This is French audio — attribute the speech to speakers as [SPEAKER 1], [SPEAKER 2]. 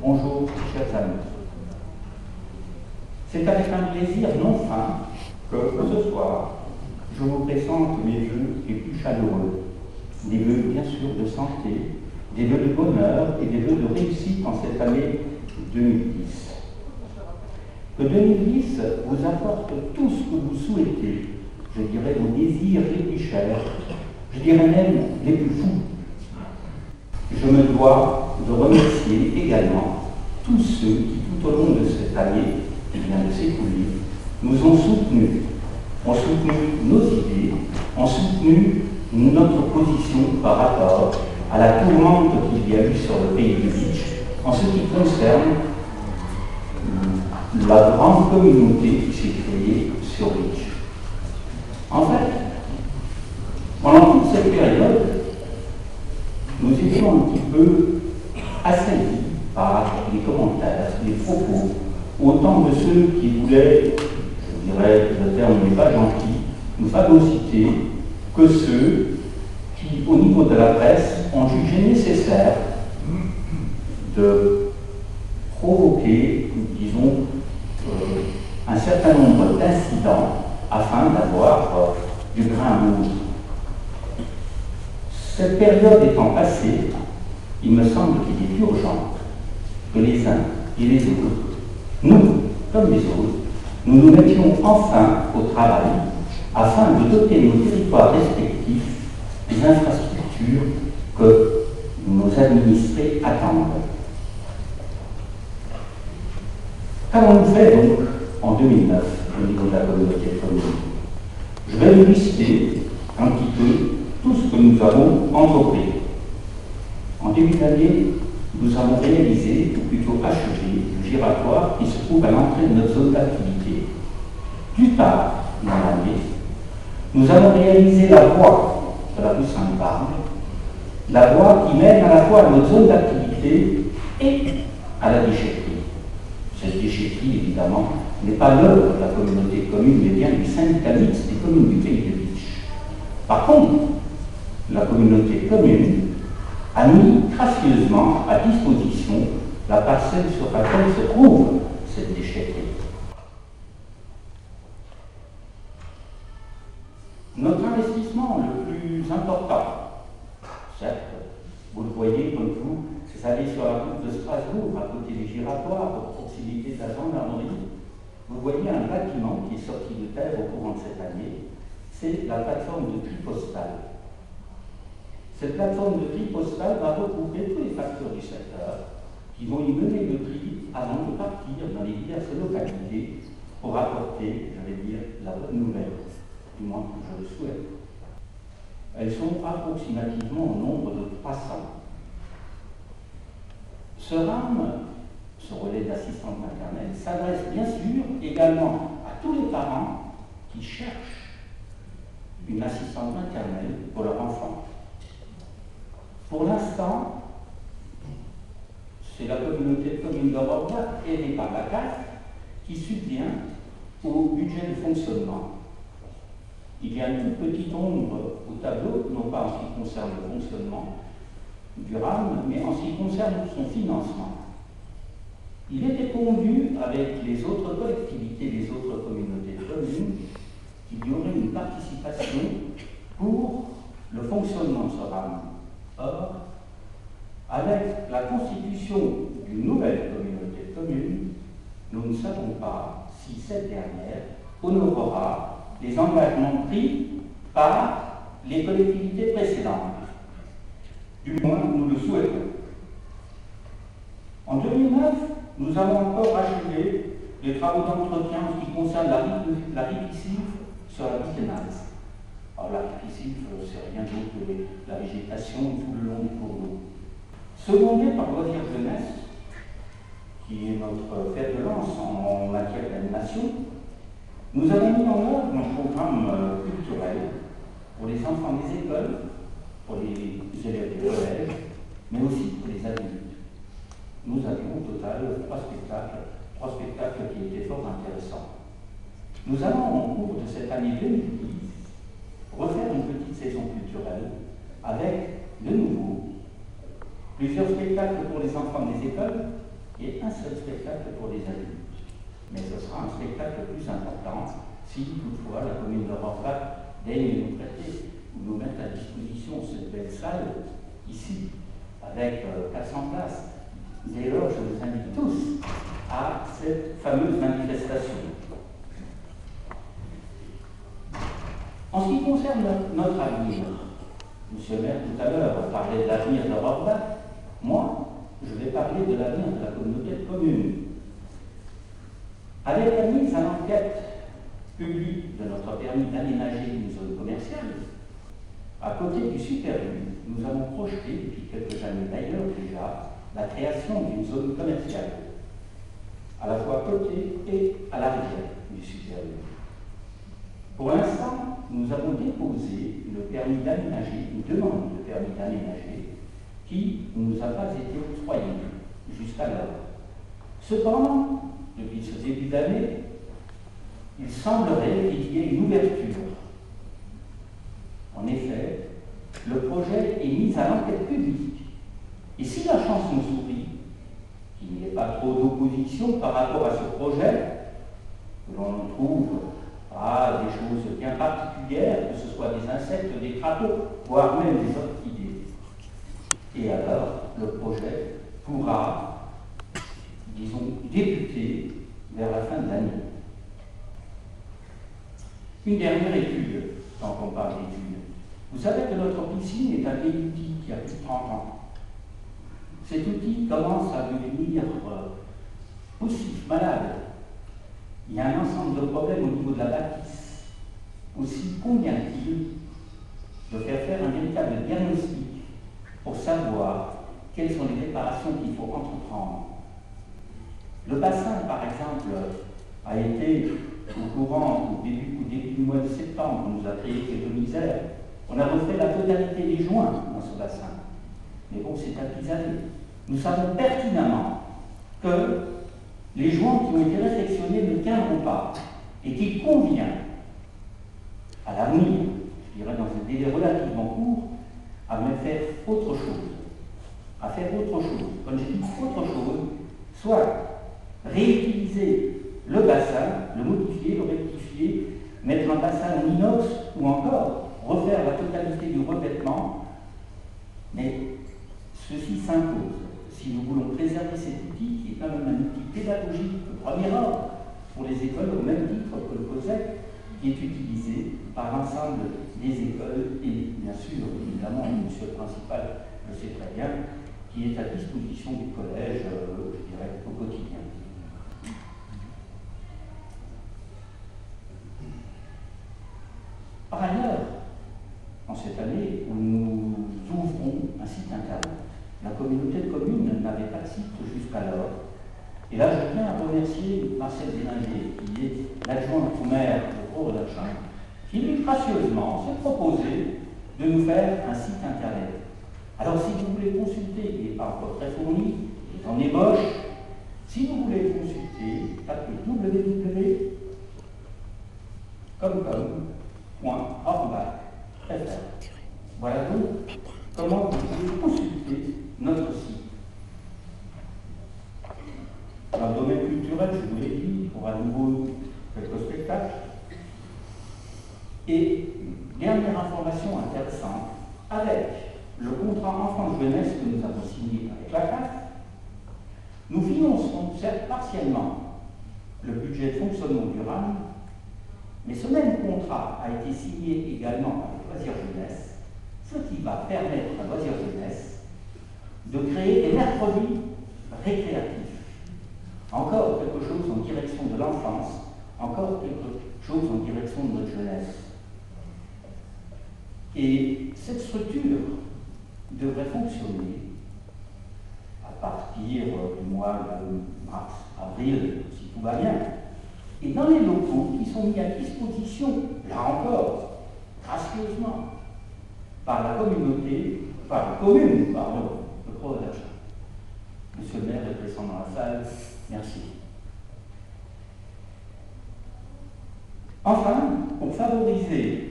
[SPEAKER 1] Bonjour, chers amis. C'est avec un plaisir non fin que ce soir, je vous présente mes vœux les plus chaleureux. Des vœux, bien sûr, de santé, des vœux de bonheur et des vœux de réussite en cette année 2010. Que 2010 vous apporte tout ce que vous souhaitez, je dirais vos désirs les plus chers, je dirais même les plus fous. Je me dois de remercier également tous ceux qui, tout au long de cette année qui vient de s'écouler, nous ont soutenus nos idées, ont soutenu notre position par rapport à la tourmente qu'il y a eu sur le pays de Beach en ce qui concerne la grande communauté qui s'est créée sur Beach. En fait, pendant toute cette période, nous étions un petit peu assaillis par les commentaires, les propos, autant de ceux qui voulaient, je dirais, le terme n'est pas gentil, nous phagocyter, que ceux qui, au niveau de la presse, ont jugé nécessaire de provoquer, disons, un certain nombre d'incidents afin d'avoir du grain à moudre. Cette période étant passée, il me semble qu'il est urgent que les uns et les autres, nous comme les autres, nous nous mettions enfin au travail afin de doter nos territoires respectifs des infrastructures que nos administrés attendent. Qu'avons-nous fait donc en 2009 au niveau de la communauté de communes? Je vais vous lister un petit peu tout ce que nous avons entrepris. En début d'année, nous avons réalisé, ou plutôt achevé, le giratoire qui se trouve à l'entrée de notre zone d'activité. Plus tard dans l'année, nous avons réalisé la voie de la rue Sainte-Barbe, la voie qui mène à la fois à notre zone d'activité et à la déchetterie. Cette déchetterie, évidemment, n'est pas l'œuvre de la communauté de communes, mais bien du syndicat mixte des communes du pays de Beach. Par contre, la communauté commune a mis gracieusement à disposition la parcelle sur laquelle se trouve cette déchetterie. Notre investissement le plus important, certes, vous le voyez comme vous, c'est aller sur la route de Strasbourg, à côté des giratoires, à proximité de la gendarmerie. Vous voyez un bâtiment qui est sorti de terre au courant de cette année, c'est la plateforme de tri postal. Cette plateforme de tri postal va regrouper tous les facteurs du secteur qui vont y mener le tri avant de partir dans les diverses localités pour apporter, je vais dire, la bonne nouvelle, du moins que je le souhaite. Elles sont approximativement au nombre de 300. Ce RAM, ce relais d'assistance maternelle, s'adresse bien sûr également à tous les parents qui cherchent une assistante maternelle pour leur enfant. Pour l'instant, c'est la communauté de communes d'Europe, aidée par la CAF, qui subvient au budget de fonctionnement. Il y a une petite ombre au tableau, non pas en ce qui concerne le fonctionnement du RAM, mais en ce qui concerne son financement. Il était convenu avec les autres collectivités, les autres communautés de communes, qu'il y aurait une participation pour le fonctionnement de ce RAM. Or, avec la constitution d'une nouvelle communauté de communes, nous ne savons pas si cette dernière honorera les engagements pris par les collectivités précédentes. Du moins, nous le souhaitons. En 2009, nous avons encore achevé les travaux d'entretien en ce qui concerne la ripisylve sur la Biquenaz. Alors, la ripisylve, c'est rien d'autre que la végétation tout le long du cours d'eau. Secondé par Loisirs Jeunesse, qui est notre fer de lance en matière d'animation, nous avons mis en œuvre un programme culturel pour les enfants des écoles, pour les élèves des collèges, mais aussi pour les adultes. Nous avions au total 3 spectacles qui étaient fort intéressants. Nous allons, au cours de cette année 2010, refaire une petite saison culturelle avec, de nouveau, plusieurs spectacles pour les enfants des écoles et un seul spectacle pour les adultes. Mais ce sera un spectacle plus important si toutefois la commune de Rohrbach daigne nous prêter ou nous mettre à disposition cette belle salle ici, avec 400 places. Dès lors, je vous invite tous à cette fameuse manifestation. En ce qui concerne notre avenir, M. le maire tout à l'heure parlait de l'avenir de Rohrbach. Moi, je vais parler de l'avenir de la communauté de communes. Avec la mise à l'enquête publique de notre permis d'aménager une zone commerciale, à côté du Super U, nous avons projeté, depuis quelques années d'ailleurs déjà, la création d'une zone commerciale, à la fois à côté et à l'arrière du Super U. Pour l'instant, nous avons déposé le permis d'aménager, une demande de permis d'aménager, qui ne nous a pas été octroyée jusqu'alors. Cependant, depuis ce début d'année, il semblerait qu'il y ait une ouverture. En effet, le projet est mis à l'enquête publique. Et si la chance nous sourit, qu'il n'y ait pas trop d'opposition par rapport à ce projet, que l'on trouve des choses bien particulières, que ce soit des insectes, des crapauds, voire même des orchidées, et alors le projet pourra, disons, débuter vers la fin de l'année. Une dernière étude, tant qu'on parle d'études. Vous savez que notre piscine est un vieil outil qui a plus de 30 ans. Cet outil commence à devenir poussif, malade. Il y a un ensemble de problèmes au niveau de la bâtisse. Aussi, convient-il de faire un véritable diagnostic pour savoir quelles sont les réparations qu'il faut entreprendre. Le bassin, par exemple, a été au début du mois de septembre, on nous a créé quelques misères. On a refait la totalité des joints dans ce bassin. Mais bon, c'est à pisaner. Nous savons pertinemment que les joints qui ont été réfectionnés ne tiendront pas et qu'il convient, à l'avenir, je dirais dans un délai relativement court, à faire autre chose. À faire autre chose. Quand je dis autre chose, soit réutiliser le bassin, le modifier, le rectifier, mettre un bassin en inox ou encore refaire la totalité du revêtement. Mais ceci s'impose. Si nous voulons préserver cet outil, qui est quand même un outil pédagogique de premier ordre pour les écoles, au même titre que le COSEC, qui est utilisé par l'ensemble des écoles et bien sûr, évidemment, monsieur le principal le sait très bien, qui est à disposition du collège, je dirais, au quotidien. Par ailleurs, en cette année, nous ouvrons un site internet. La communauté de communes n'avait pas de site jusqu'alors. Et là, je tiens à remercier Marcel Bélinger, qui est l'adjoint au maire de Port-au-Lachin, qui lui gracieusement s'est proposé de nous faire un site internet. Alors, si vous voulez consulter, il n'est pas encore très fourni, il est en ébauche. Si vous voulez consulter, tapez www.comcom.org.fr. Voilà donc comment vous pouvez consulter notre site. Dans le domaine culturel, je vous l'ai dit, pour à nouveau quelques spectacles. Et dernière information intéressante, avec le contrat enfance-jeunesse que nous avons signé avec la CAF, nous finançons certes partiellement le budget de fonctionnement du RAM, mais ce même contrat a été signé également avec Loisirs Jeunesse, ce qui va permettre à Loisirs Jeunesse de créer des mercredis récréatifs. Encore quelque chose en direction de l'enfance, encore quelque chose en direction de notre jeunesse. Et cette structure devrait fonctionner à partir du mois de mars, avril, si tout va bien, et dans les locaux qui sont mis à disposition, là encore, gracieusement, par la communauté, par la commune, pardon, de Port-au-Lachin. Monsieur le maire est présent dans la salle, merci. Enfin, pour favoriser